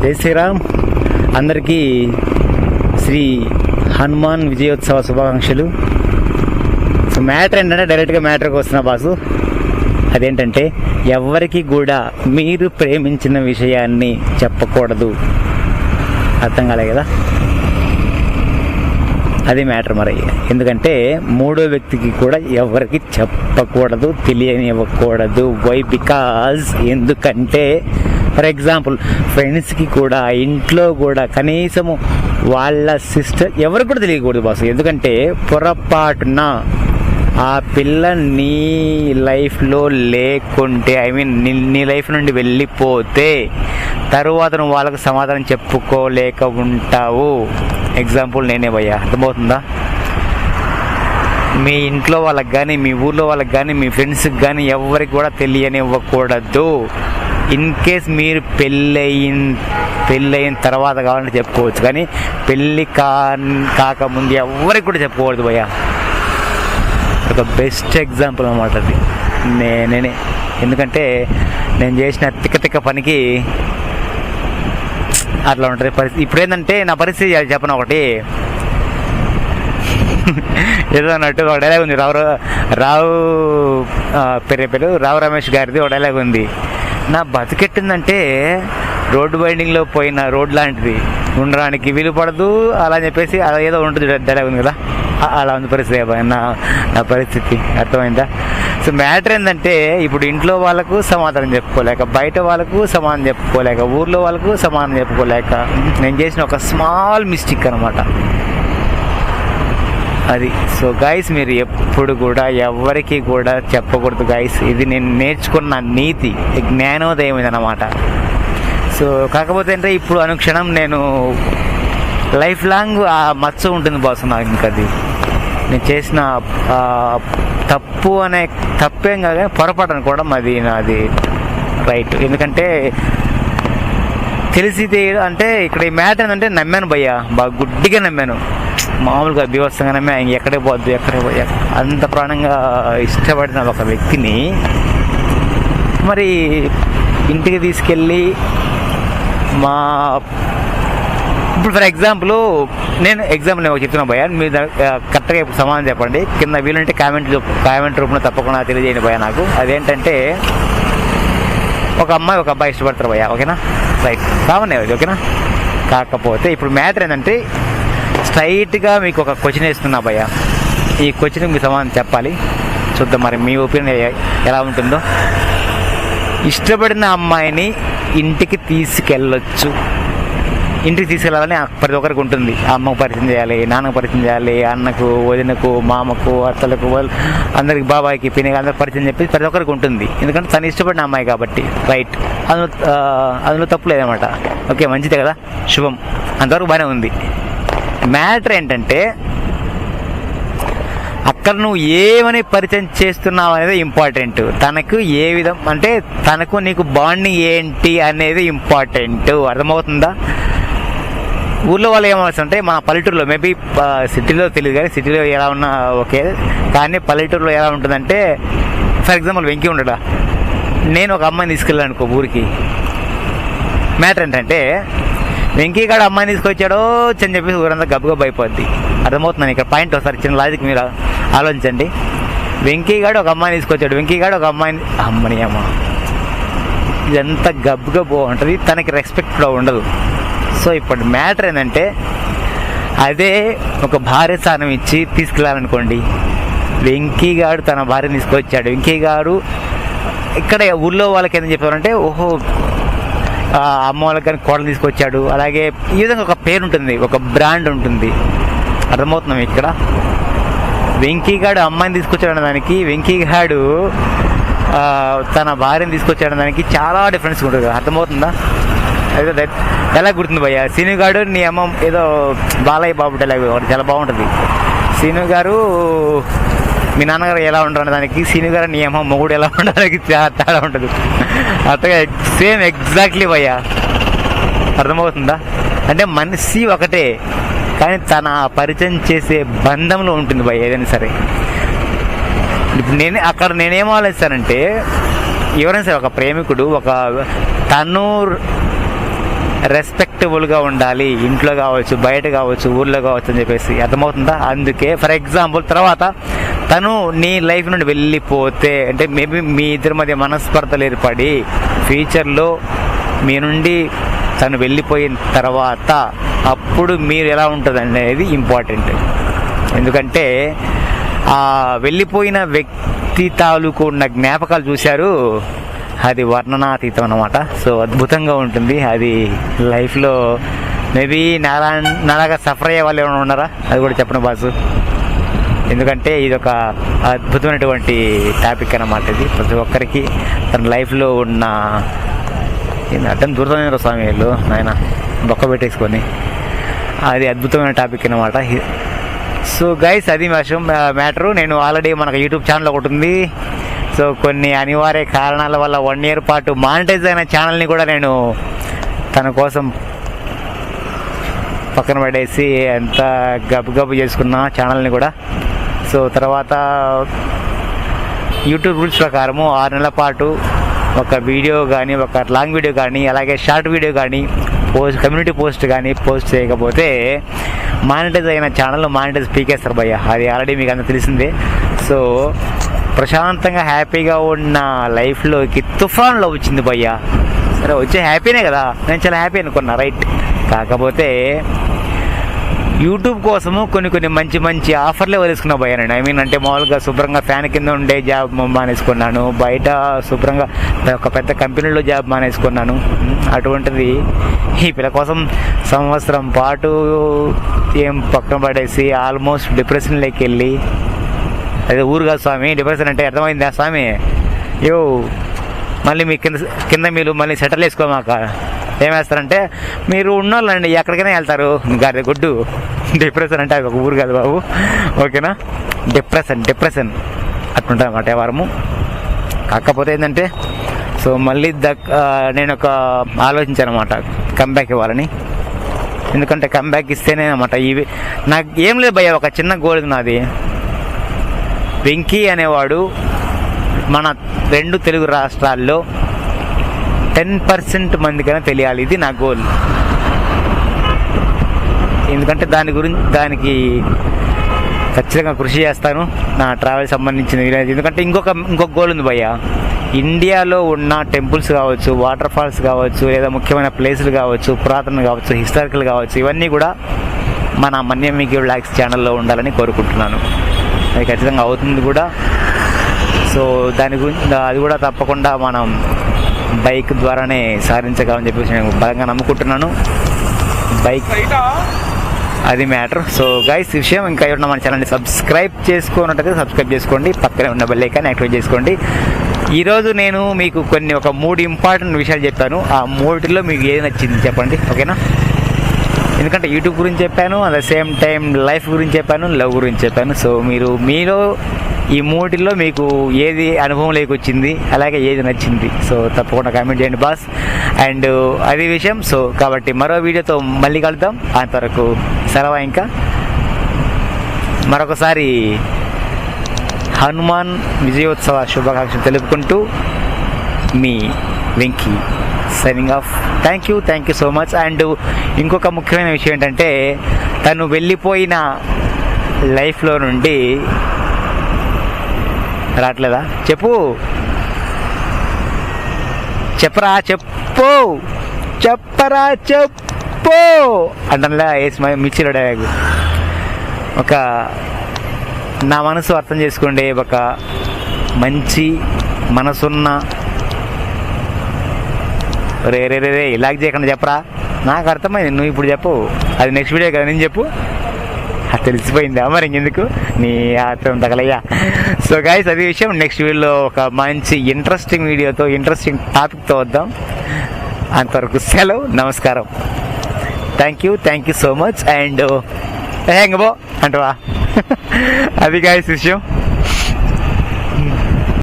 జై శ్రీరామ్. అందరికీ శ్రీ హనుమాన్ విజయోత్సవ శుభాకాంక్షలు. సో మ్యాటర్ ఏంటంటే డైరెక్ట్గా మ్యాటర్కి వస్తున్నా బాసు. అదేంటంటే ఎవరికి కూడా మీరు ప్రేమించిన విషయాన్ని చెప్పకూడదు. అర్థం కాలే కదా, అది మ్యాటర్. మరి ఎందుకంటే మూడో వ్యక్తికి కూడా ఎవరికి చెప్పకూడదు, తెలియనివ్వకూడదు. వై? బికాజ్ ఎందుకంటే ఫర్ ఎగ్జాంపుల్ ఫ్రెండ్స్కి కూడా, ఇంట్లో కూడా కనీసము వాళ్ళ సిస్టర్ ఎవరికి కూడా తెలియకూడదు బాసు. ఎందుకంటే పొరపాటున ఆ పిల్ల నీ లైఫ్లో లేకుంటే, ఐ మీన్ నీ లైఫ్ నుండి వెళ్ళిపోతే తరువాత నువ్వు వాళ్ళకు సమాధానం చెప్పుకోలేక ఉంటావు. ఎగ్జాంపుల్ నేనే భయ్యా, అర్థమవుతుందా? మీ ఇంట్లో వాళ్ళకి కానీ, మీ ఊర్లో వాళ్ళకి కానీ, మీ ఫ్రెండ్స్కి కానీ ఎవరికి కూడా తెలియనివ్వకూడదు. ఇన్ కేస్ మీరు పెళ్ళయిన తర్వాత కావాలంటే చెప్పుకోవచ్చు, కానీ పెళ్ళి కాకముందు ఎవరికి కూడా చెప్పుకోకూడదు భయ్యా. ఒక బెస్ట్ ఎగ్జాంపుల్ అన్నమాట అది నేనే. ఎందుకంటే నేను చేసిన తిక్క పనికి అట్లా ఉంటుంది పరిస్థితి. ఇప్పుడు ఏంటంటే నా పరిస్థితి చెప్పను ఒకటి. ఏదో అన్నట్టు ఒక డైలాగ్ ఉంది, రావు రమేష్ గారిది ఒక డైలాగ్ ఉంది. నా బతికెట్టిందంటే రోడ్డు బైండింగ్లో పోయిన రోడ్ లాంటిది, ఉండడానికి వీలు పడదు అలా అని చెప్పేసి అలా ఏదో ఉంటుంది డైలాగ్ ఉంది కదా, అలా ఉంది పరిస్థితి. నా పరిస్థితి అర్థమైందా? సో మ్యాటర్ ఏంటంటే ఇప్పుడు ఇంట్లో వాళ్ళకు సమాధానం చెప్పుకోలేక, బయట వాళ్ళకు సమాధానం చెప్పుకోలేక, ఊర్లో వాళ్ళకు సమాధానం చెప్పుకోలేక నేను చేసిన ఒక స్మాల్ మిస్టేక్ అనమాట అది. సో గైస్, మీరు ఎప్పుడు కూడా ఎవరికి కూడా చెప్పకూడదు గైస్. ఇది నేను నేర్చుకున్న నీతి, జ్ఞానోదయం ఇదన్నమాట. సో కాకపోతే అంటే ఇప్పుడు అనుక్షణం నేను లైఫ్ లాంగ్ ఆ మచ్చ ఉంటుంది బాస్ నాకు. ఇంకా అది నేను చేసిన తప్పేం కాదు, పొరపాటు అనుకోవడం అది నాది రైట్. ఎందుకంటే తెలిసితే అంటే ఇక్కడ ఈ మ్యాటర్ ఏంటంటే నమ్మాను భయ్యా, బాగా గుడ్డిగా నమ్మాను, మామూలుగా బీభత్సంగా నమ్మా. ఎక్కడే పోద్దు అంత ప్రాణంగా ఇష్టపడిన ఒక వ్యక్తిని మరి ఇంటికి తీసుకెళ్ళి ఇప్పుడు ఫర్ ఎగ్జాంపుల్ నేను చెప్తున్నా భయ్యా, మీరు కరెక్ట్గా ఇప్పుడు సమాధానం చెప్పండి. కింద వీలుంటే కామెంట్ రూపంలో తప్పకుండా తెలియజేయండి భయ్యా నాకు. అదేంటంటే ఒక అమ్మాయి ఒక అబ్బాయి ఇష్టపడతారు భయ్యా, ఓకేనా? రైట్, కామన్ అది, ఓకేనా? కాకపోతే ఇప్పుడు మ్యాటర్ ఏంటంటే స్ట్రైట్గా మీకు ఒక క్వశ్చన్ వేస్తున్నా భయ్యా. ఈ క్వశ్చన్కి మీ సమాధానం చెప్పాలి. చూద్దాం మరి మీ ఒపీనియన్ ఎలా ఉంటుందో. ఇష్టపడిన అమ్మాయిని ఇంటికి తీసుకెళ్ళాలని ప్రతి ఒక్కరికి ఉంటుంది. అమ్మకు పరిచయం చేయాలి, నాన్నకు పరిచయం చేయాలి, అన్నకు, వదినకు, మామకు, అత్తలకు, అందరికి, బాబాయికి, పిన్నికి అందరికి పరిచయం చెప్పి ప్రతి ఒక్కరికి ఉంటుంది. ఎందుకంటే తను ఇష్టపడిన అమ్మాయి కాబట్టి. రైట్, అందులో తప్పు లేదన్నమాట. ఓకే, మంచిదే కదా, శుభం, అంతవరకు బాగానే ఉంది. మ్యాటర్ ఏంటంటే అక్కడ నువ్వు ఏమని పరిచయం చేస్తున్నావు అనేది ఇంపార్టెంట్. తనకు ఏ విధం అంటే తనకు నీకు బాండింగ్ ఏంటి అనేది ఇంపార్టెంట్. అర్థమవుతుందా? ఊళ్ళో వాళ్ళు ఏమవుతుంది అంటే మన పల్లెటూరులో, మేబీ సిటీలో తెలియదు కానీ సిటీలో ఎలా ఉన్నా ఓకే, కానీ పల్లెటూరులో ఎలా ఉంటుందంటే ఫర్ ఎగ్జాంపుల్ వెంకీ ఉండడా, నేను ఒక అమ్మాయిని తీసుకెళ్ళాను అనుకో ఊరికి. మ్యాటర్ ఏంటంటే వెంకీ గారు అమ్మాయిని తీసుకొచ్చాడో అని చెప్పేసి ఊరంతా గబ్బుగా అయిపోద్ది. అర్థమవుతున్నాను ఇక్కడ పాయింట్. ఒకసారి చిన్న లాజిక్ మీరు ఆలోచించండి. వెంకీ గారు ఒక అమ్మాయిని తీసుకొచ్చాడు, వెంకీ గారు ఒక అమ్మాయిని, అమ్మని అమ్మ, ఇదంతా గబ్బుగా బాగుంటుంది, తనకి రెస్పెక్ట్ కూడా ఉండదు. సో ఇప్పుడు మ్యాటర్ ఏంటంటే అదే ఒక భార్య స్థానం ఇచ్చి తీసుకెళ్ళాలనుకోండి. వెంకీ గారు తన భార్యని తీసుకొచ్చాడు, వెంకీ గారు ఇక్కడ ఊళ్ళో వాళ్ళకి ఏం చెప్పారంటే ఓహో అమ్మ వాళ్ళకి కానీ కోడలు తీసుకొచ్చాడు. అలాగే ఈ విధంగా ఒక పేరు ఉంటుంది, ఒక బ్రాండ్ ఉంటుంది. అర్థమవుతున్నాం ఇక్కడ. వెంకీగాడు అమ్మాయిని తీసుకొచ్చాడన్న దానికి, వెంకీగాడు తన భార్యని తీసుకొచ్చాడన్న దానికి చాలా డిఫరెన్స్ ఉంటుంది. అర్థమవుతుందా? అదే ఎలా గుర్తుంది భయ్యా, సీనుగాడు నీ అమ్మ ఏదో బాలయ్య బాబు డైలాగ్ చాలా బాగుంటుంది. సీను గారు మీ నాన్నగారు ఎలా ఉంటారు దానికి, సీను గారు నీ అమ్మ మొగుడు ఎలా ఉండడానికి తేడా ఉంటుంది. అట్లా సేమ్ ఎగ్జాక్ట్లీ భయ్యా. అర్థమవుతుందా? అంటే మనిషి ఒకటే కానీ తన పరిచయం చేసే బంధంలో ఉంటుంది భయ్య ఏదైనా సరే. నేనేం ఆలోచిస్తానంటే ఎవరైనా సరే ఒక ప్రేమికుడు తను రెస్పెక్టబుల్గా ఉండాలి, ఇంట్లో కావచ్చు, బయట కావచ్చు, ఊర్లో కావచ్చు అని చెప్పేసి. అర్థమవుతుందా? అందుకే ఫర్ ఎగ్జాంపుల్ తర్వాత తను నీ లైఫ్ నుండి వెళ్ళిపోతే, అంటే మేబీ మీ ఇద్దరి మధ్య మనస్పర్ధలు ఏర్పడి ఫ్యూచర్లో మీ నుండి తను వెళ్ళిపోయిన తర్వాత అప్పుడు మీరు ఎలా ఉంటుంది అనేది ఇంపార్టెంట్. ఎందుకంటే ఆ వెళ్ళిపోయిన వ్యక్తి తాలూకు ఉన్న జ్ఞాపకాలు చూశారు, అది వర్ణనాతీతం అన్నమాట. సో అద్భుతంగా ఉంటుంది అది లైఫ్లో. మేబీ నాలాగా సఫర్ అయ్యే వాళ్ళు ఏమైనా ఉన్నారా? అది కూడా చెప్పండి బాసు. ఎందుకంటే ఇది ఒక అద్భుతమైనటువంటి టాపిక్ అన్నమాట. ఇది ప్రతి ఒక్కరికి తన లైఫ్లో ఉన్న అడ్డం దూరమైన స్వామి వీళ్ళు ఆయన బొక్క పెట్టేసుకొని, అది అద్భుతమైన టాపిక్ అన్నమాట. సో గైస్, అది మ్యాటరు. నేను ఆల్రెడీ మనకు యూట్యూబ్ ఛానల్ ఒకటి ఉంది. సో కొన్ని అనివార్య కారణాల వల్ల 1 year పాటు మానిటైజ్ అయిన ఛానల్ని కూడా నేను తన కోసం పక్కన పడేసి ఎంత గబు చేసుకున్నా ఛానల్ని కూడా. సో తర్వాత యూట్యూబ్ రూల్స్ ప్రకారము 6 నెలల పాటు ఒక వీడియో కానీ, ఒక లాంగ్ వీడియో కానీ, అలాగే షార్ట్ వీడియో కానీ, కమ్యూనిటీ పోస్ట్ కానీ పోస్ట్ చేయకపోతే మానిటైజ్ అయిన ఛానల్ మానిటైజ్ పీకేస్తారు భయ్య. అది ఆల్రెడీ మీకు అంత తెలిసిందే. సో ప్రశాంతంగా హ్యాపీగా ఉన్న లైఫ్లోకి తుఫాన్లో వచ్చింది భయ్య. సరే వచ్చే హ్యాపీనే కదా, నేను చాలా హ్యాపీ అనుకున్నా, రైట్. కాకపోతే యూట్యూబ్ కోసము కొన్ని మంచి ఆఫర్లే వదిలేసుకున్నా భయ్య నేను. ఐ మీన్ అంటే మామూలుగా శుభ్రంగా ఫ్యాన్ కింద ఉండే జాబ్ మానేసుకున్నాను, బయట శుభ్రంగా ఒక పెద్ద కంపెనీలో జాబ్ మానేసుకున్నాను. అటువంటిది ఈ పిల్ల కోసం సంవత్సరం పాటు ఏం పక్కన పడేసి ఆల్మోస్ట్ డిప్రెషన్లోకి వెళ్ళి, అదే ఊరు కాదు స్వామి డిప్రెషన్ అంటే, అర్థమైందా స్వామి? మళ్ళీ మీ కింద మీరు మళ్ళీ సెటిల్ వేసుకోమాక. ఏమేస్తారంటే మీరు ఉన్నోళ్ళండి ఎక్కడికైనా వెళ్తారు, గారి గుడ్డు. డిప్రెషన్ అంటే ఒక ఊరు కాదు బాబు, ఓకేనా? డిప్రెషన్ అట్లుంటుంది అన్నమాట వారము. కాకపోతే ఏంటంటే సో మళ్ళీ నేను ఒక ఆలోచించాను అనమాట కంబ్యాక్ ఇవ్వాలని. ఎందుకంటే కంబ్యాక్ ఇస్తేనే అన్నమాట ఇవి నాకు ఏం లేదు భయ్య, ఒక చిన్న గోల్ నాది. వెంకీ అనేవాడు మన 2 తెలుగు రాష్ట్రాల్లో 10% మందికైనా తెలియాలి, ఇది నా గోల్. ఎందుకంటే దానికి ఖచ్చితంగా కృషి చేస్తాను, నా ట్రావెల్ సంబంధించిన. ఎందుకంటే ఇంకొక గోల్ ఉంది భయ్య. ఇండియాలో ఉన్న టెంపుల్స్ కావచ్చు, వాటర్ ఫాల్స్ కావచ్చు, లేదా ముఖ్యమైన ప్లేసులు కావచ్చు, పురాతన కావచ్చు, హిస్టారికల్ కావచ్చు, ఇవన్నీ కూడా మన మన్యమికి వ్లాగ్స్ ఛానల్లో ఉండాలని కోరుకుంటున్నాను. అది ఖచ్చితంగా అవుతుంది కూడా. సో దాని గురించి అది కూడా తప్పకుండా మనం బైక్ ద్వారానే సాధించగలని చెప్పేసి నేను బలంగా నమ్ముకుంటున్నాను. బైక్ అది మ్యాటర్. సో గైస్, ఈ విషయం ఇంకా ఎవరైనా మన ఛానల్ని సబ్స్క్రైబ్ చేసుకున్నట్టయితే సబ్స్క్రైబ్ చేసుకోండి, పక్కనే ఉన్న బెల్ ఐకాన్ యాక్టివేట్ చేసుకోండి. ఈరోజు నేను మీకు ఒక 3 ఇంపార్టెంట్ విషయాలు చెప్పాను. ఆ 3లో మీకు ఏది నచ్చింది చెప్పండి, ఓకేనా? ఎందుకంటే యూట్యూబ్ గురించి చెప్పాను, at the same time life గురించి చెప్పాను, లవ్ గురించి చెప్పాను. సో మీలో ఈ 3లో మీకు ఏది అనుభవం లేకొచ్చింది, అలాగే ఏది నచ్చింది, సో తప్పకుండా కామెంట్ చేయండి బాస్. అండ్ అది విషయం. సో కాబట్టి మరో వీడియోతో మళ్ళీ కలుద్దాం. అంతవరకు సెలవు. ఇంకా మరొకసారి హనుమాన్ విజయోత్సవ శుభాకాంక్షలు తెలుపుకుంటూ మీ Venky signing off. Thank you so much. And ఇంకొక ముఖ్యమైన విషయం ఏంటంటే, తను వెళ్ళిపోయిన లైఫ్లో నుండి రావట్లేదా? చెప్పరా చెప్పు అంటలా వేసి మిక్సీలో డైలాగ్. ఒక నా మనసు అర్థం చేసుకోండి, ఒక మంచి మనసున్న రే ఇలాగ చేయకుండా చెప్పరా. నాకు అర్థమైంది, నువ్వు ఇప్పుడు చెప్పు, అది నెక్స్ట్ వీడియో కదా, నేను చెప్పు. అది తెలిసిపోయిందా మరి ఇంకెందుకు నీ అర్థం తగలయ్యా. సో గైస్, అది విషయం. నెక్స్ట్ వీడియోలో ఒక మంచి ఇంట్రెస్టింగ్ వీడియోతో, ఇంట్రెస్టింగ్ టాపిక్తో వద్దాం. అంతవరకు సెలవు, నమస్కారం. Thank you so much. And హేంగబో అంటవా అది గైస్ విషయం.